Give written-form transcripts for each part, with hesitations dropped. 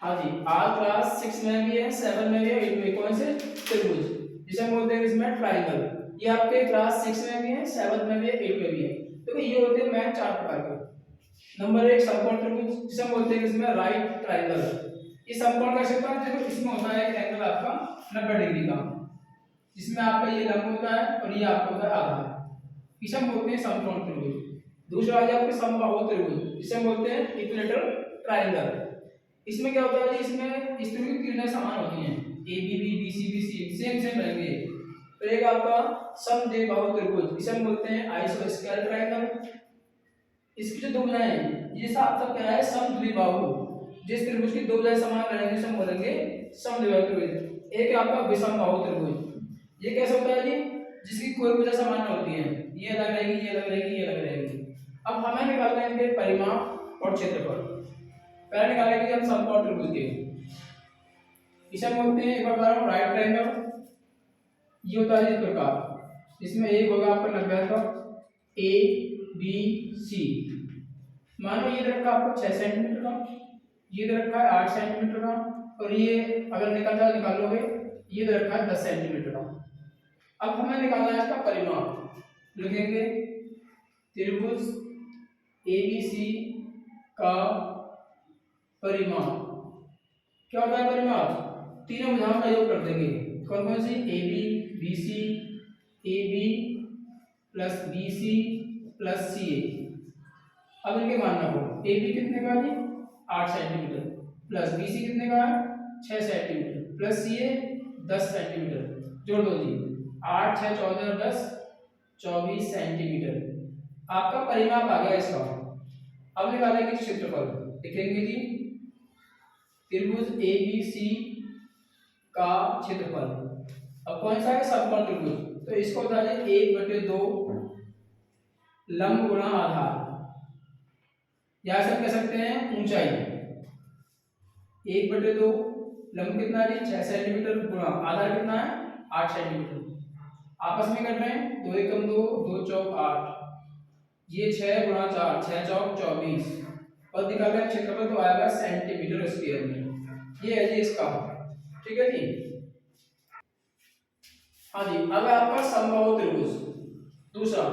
हाँ जी, आज क्लास 6 में भी है, 7 में भी है, 8 में भी। कौन से त्रिभुज, जिसे हम बोलते हैं इसमें ट्राइंगल। ये आपके क्लास 6 में भी है, 7 में भी है, 8 में भी है। तो ये होते हैं मैथ 4 प्रकार के। नंबर 1 समकोण त्रिभुज, जिसे हम बोलते हैं इसमें राइट ट्राइंगल। इस समकोण का क्षेत्रफल देखो, इसमें होता है एक एंगल आपका 90 डिग्री का, जिसमें आपका ये लंब होता है और ये आपका होता है आधार। इसे हम बोलते हैं समकोण त्रिभुज। दूसरा है आपके समबाहु त्रिभुज, जिसे हम बोलते हैं इक्विलेटरल ट्राइंगल। इसमें क्या होता है जी, इसमें इस त्रिभुज की किरणें समान होती हैं, A B B B C B C same रहेंगे। तो एक आपका समद्विबाहु त्रिभुज, इसे हम बोलते हैं आइसोस्केल ट्राइंगल। इसकी जो दो भुजाएं हैं, ये सब क्या है, समद्विबाहु। जिस त्रिभुज की दो भुजाएं समान रहेंगी उसे हम बोलेंगे समद्विबाहु त्रिभुज। एक आपका विषमबाहु त्रिभुज, ये कैसे होता है जी, जिसकी कोई भुजा समान नहीं होती है, ये अलग रहेगी, ये अलग रहेगी, ये अलग रहेगी। अब हमें निकालना है इनके परिमाप और क्षेत्रफल। पहले निकालेंगे हम समकोण त्रिभुज के, इसे हम बोलते हैं, एक बार बता रहा हूं, राइट ट्रायंगल। ये होता है इस प्रकार, इसमें एक होगा आपका 90 का ए बी सी। मानो ये रखा आपको 6 सेंटीमीटर का, ये रखा है 8 सेंटीमीटर का, और ये अगर निकालोगे ये रखा है 10 सेंटीमीटर का। अब हमें निकालना है इसका परिमाप। लिखेंगे त्रिभुज एबीसी का परिमाप। क्या होता है परिमाप, तीनों भुजाओं का योग कर देंगे। कौन कौन सी, A B B C, A B plus B C plus C A. अब इनके मान रखो, ए बी कितने का है 8 सेंटीमीटर, प्लस बी सी कितने का है 6 सेंटीमीटर, प्लस सी ए 10 सेंटीमीटर। जोड़ दो जी, 8 6 14 10 24 सेंटीमीटर आपका परिमाप आ गया इसका। अब निकालेंगे क्षेत्रफल। लिखेंगे जी त्रिभुज ए बी सी का क्षेत्रफल। अब कौन सा है, समकोण त्रिभुज, तो इसको बता दें 1/2 लंब गुणा आधार, या ऐसा कह सकते हैं ऊंचाई। 1/2 लंब कितना है 6 सेंटीमीटर गुणा आधार कितना है 8 सेंटीमीटर। आपस में कर रहे हैं, 2 एकम 2 2 चौक 8, ये 6 गुणा 4 6 चौक 24, और निकाल रहे हैं क्षेत्रफल तो आएगा सेंटीमीटर स्क्वायर में। ये है जी इसका, ठीक है जी। हाँ जी, अब आपका समबाहु त्रिभुज दूसरा।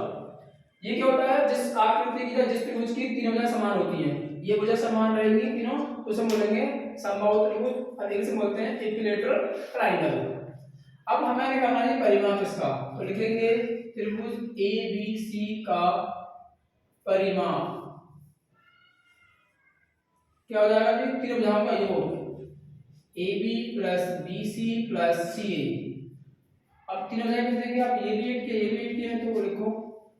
ये क्या होता है, जिस आकृति की जिस त्रिभुज की तीनों भुजाएं समान होती हैं, ये भुजा समान रहेंगी तीनों, तो उसे बोलेंगे समबाहु त्रिभुज, और एक से बोलते हैं इक्विलेटरल ट्रायंगल। अब हमें निकालना है परिमाप इसका, तो लिखेंगे त्रिभुज ए बी सी का परिमाप। क्या हो जाएगा जी, तीनों भुजाओं का योग, A B plus B C plus C A. अब तीनों भुजाएं कितने की, आप ये भी 8 की, ये भी 8 की है, तो वो लिखो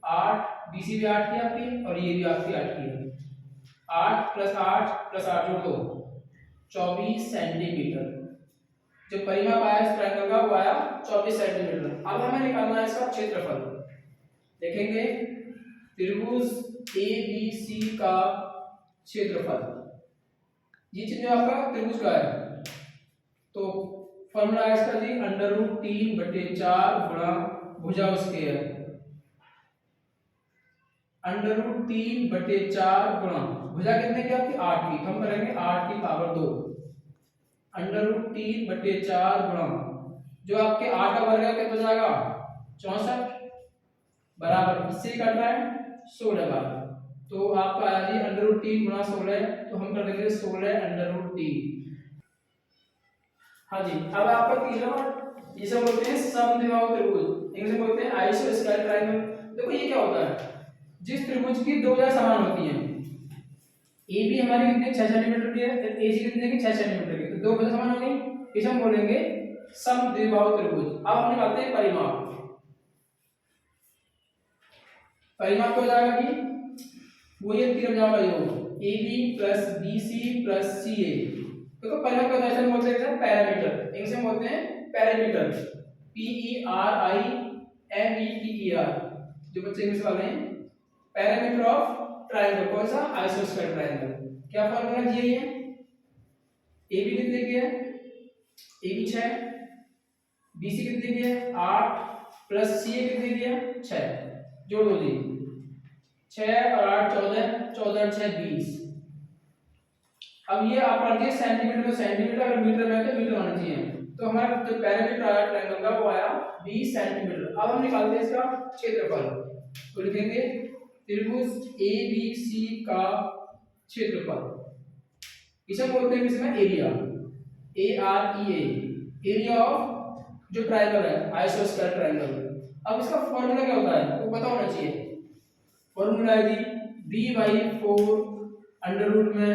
8, बीसी भी 8 की आपकी, और ये भी आपकी 8 की है। 8 प्लस 8 जोड़ दो 24 सेंटीमीटर। जो परिमाप आया इस ट्रायंगल का वो आया 24 सेंटीमीटर। अब हमें निकालना है इसका क्षेत्रफल। देखेंगे त्रिभुज ए बी सी का क्षेत्रफल, ये चिन्ह आपका त्रिभुज का है, तो फॉर्मूला है इसका जी √3/4 गुणा भुजा स्क्वायर। √3/4 गुणा भुजा कितने की आपकी 8 की, तो हम करेंगे 8 की पावर 2, √3/4 गुणा जो आपके 8 का वर्ग है कितना जाएगा 64, बराबर इससे कट रहा है 16 बार, तो आपका आया जी √3 गुणा 16, तो हम कर देंगे 16 √3। हाँ जी, अब आपका तीसरा पार्ट, इसे बोलते हैं समद्विबाहु त्रिभुज, इंग्लिश में बोलते हैं आइसोस्केल ट्रायंगल। देखो ये क्या होता है, जिस त्रिभुज की दो भुजाएं समान होती हैं, ए बी हमारी कितनी 6 सेंटीमीटर की है, ए सी कितने की 6 सेंटीमीटर की, तो दो भुजाएं समान हो गई, इसे हम बोलेंगे समद्विबाहु त्रिभुज। अब हम निकालते हैं परिमाप। परिमाप क्या हो जाएगा कि वो ये तीनों भुजाओं का योग, A B plus B C plus C A. देखो परिमाप क्या होता है, बोलते हैं पैरामीटर, इंग्लिश में बोलते हैं पैरामीटर, PERIMETER, जो बच्चे इंग्लिश वाले हैं, पैरामीटर ऑफ ट्रायंगल। कौन सा, आइसोस्केल ट्रायंगल। क्या फॉर्मूला दिया है, ए बी कितने की है, ए बी 6, बी सी कितने की है 8, प्लस सी ए कितने की है 6। जोड़ दो जी 6 और 8 14, 14 और 6 20, अब ये आप पढ़ दिए सेंटीमीटर में सेंटीमीटर, अगर मीटर में है तो मीटर होना चाहिए। तो हमारा जो पैरामीटर आया ट्रायंगल का वो आया 20 सेंटीमीटर। अब हम निकालते हैं इसका क्षेत्रफल। तो लिखेंगे त्रिभुज ए बी सी का क्षेत्रफल, इसे बोलते हैं इसमें area, A R E A, area of जो ट्रायंगल है आइसोस्केलेटल ट्रायंगल। अब इसका फॉर्मूला क्या होता है वो पता होना चाहिए। फॉर्मूला है जी b/4 अंडर रूट में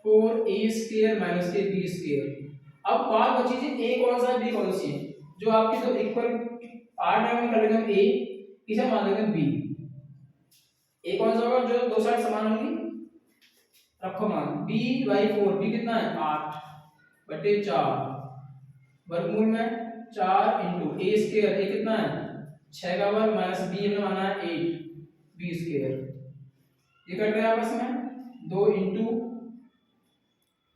4a² माइनस ab²। अब बात बची थी a कौन सा है b कौन सी है। जो आपकी जो इक्वल पार्ट है वो कर लेंगे हम a, इसे मान लेंगे b। a कौन सा होगा जो दो साइड समान होंगी, रखो मान b/4, b कितना है 8/4 वर्गमूल में 4 इंटू a², a कितना है 6 का वर्ग माइनस b हमने माना है 8 b²। ये कट रहे हैं आपस में 2 इंटू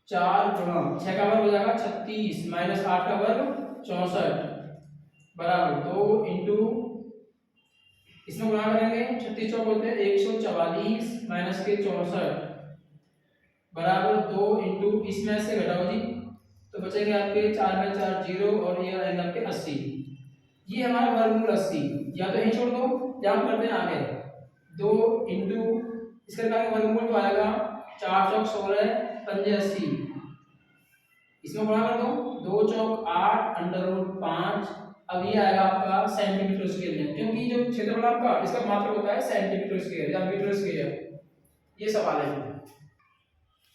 4 गुणा 6 का वर्ग हो जाएगा 36 माइनस 8 का वर्ग 64 बराबर 2 इंटू इसमें गुणा करेंगे 36 चौक बोलते हैं 144 माइनस के 64 बराबर 2 इंटू इसमें से घटाओ जी तो बचेंगे आपके 4 में 4 0 और ये आएगा आपके 80। ये हमारा वर्गमूल 80, या तो यही छोड़ दो या हम करते हैं आगे 2 इंटू इसका वर्गमूल तो आएगा 4 चौक 16 पंजे 80, इसमें गुणा कर दो 2 चौक 8 अंडर रूट 5। अब ये आएगा आपका सेंटीमीटर स्क्वायर में, क्योंकि जो क्षेत्रफल आपका इसका मात्रक होता है सेंटीमीटर स्क्वायर या मीटर स्क्वायर। ये सवाल है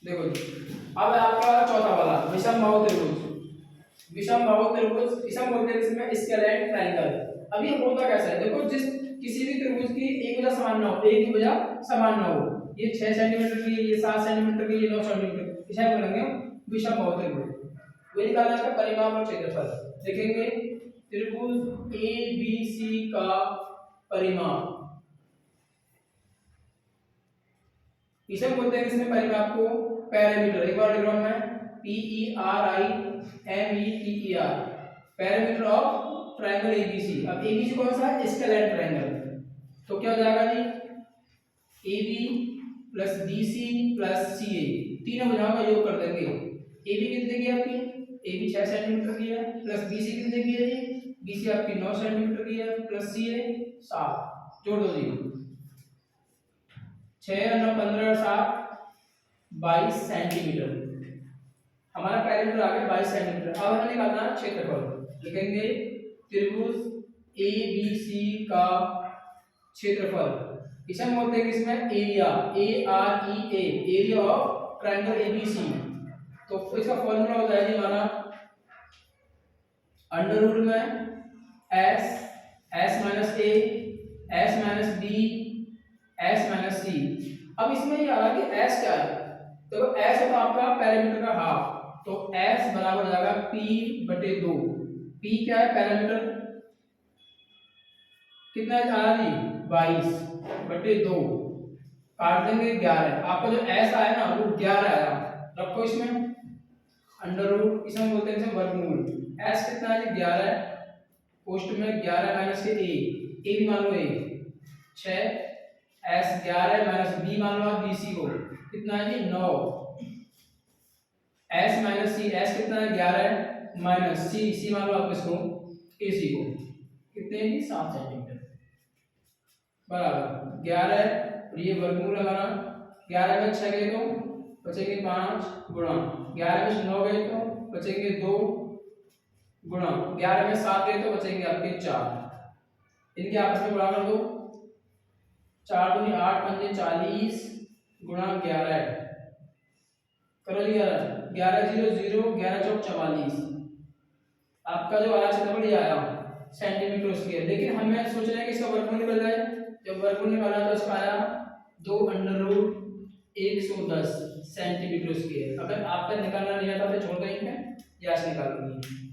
देखो जी। अब है आपका चौथा वाला विषमबाहु त्रिभुज। विषमबाहु त्रिभुज इसे बोलते हैं इसमें स्केलेट ट्रायंगल। अब ये होता कैसा है देखो, जिस किसी भी त्रिभुज की एक भुजा समान ना हो, एक ही भुजा समान ना हो, ये 6 सेंटीमीटर की, ये 7 सेंटीमीटर की, ये 9 सेंटीमीटर, इसे बोलेंगे विषमबाहु त्रिभुज। वही निकालना इसका परिमाप और क्षेत्रफल। देखेंगे त्रिभुज ए बी सी का परिमाप, इसे बोलते हैं इसमें परिमाप को पैरामीटर। एक बार लिख रहा हूं मैं PERIMETER, parameter of triangle ABC. अब एबीसी कौन सा है स्केलेट ट्रायंगल, तो क्या हो जाएगा जी AB plus BC plus CA, तीनों भुजाओं का योग कर देंगे। AB कितने की आपकी, AB 6 सेंटीमीटर की है, प्लस BC कितने की है जी, BC आपकी 9 सेंटीमीटर की है, प्लस CA 7, जोड़ दो जी 6 9 15 7 22 सेंटीमीटर। हमारा पैरामीटर आ गया 22 सेंटीमीटर। अब हमें निकालना है क्षेत्रफल। लिखेंगे त्रिभुज ABC का क्षेत्रफल, इसे हम बोलते हैं इसमें area, AREA, area of triangle ABC। तो इसका फॉर्मूला होता है जी हमारा अंडर रूट में S minus A, S minus B, S minus C। अब इसमें ये आ रहा है कि S क्या है, तो S होता है आपका पैरामीटर का हाफ, तो S बराबर हो जाएगा P/2। P क्या है पैरामीटर, कितना है जी 22/2, काट देंगे 11। आपका जो S आया ना वो 11 आया, रखो इसमें अंडर रूट, इसमें बोलते हैं इसे वर्गमूल। S कितना है जी 11 है, पोस्ट में 11 माइनस से A भी मान लो 6, S 11 माइनस B मान लो आप BC को, कितना है जी 9, S माइनस C, S कितना है 11 माइनस C मान लो आप इसको AC को, कितने हैं 7 सेंटीमीटर बराबर 11। और ये वर्गमूल हमारा 11 में 6 गए तो बचेंगे 5 गुणा 11 में 9 गए तो बचेंगे 2 गुणा 11 में 7 गए तो बचेंगे आपके 4। इनके आपस में गुणा कर दो 4 दूनी 8 पंजे 40 गुणा 11 करो जी 11 0 0 11 चौक 44। आपका जो आया क्षेत्रफल ये आया सेंटीमीटर स्क्वायर। लेकिन हमें सोच रहे हैं कि इसका वर्गमूल निकल जाए, जब वर्गमूल निकाला तो इसका आया 2 अंडर रूट 110 सेंटीमीटर स्क्वायर। अगर आपका निकालना नहीं आता तो छोड़ देंगे, यहाँ से निकाल लेंगे।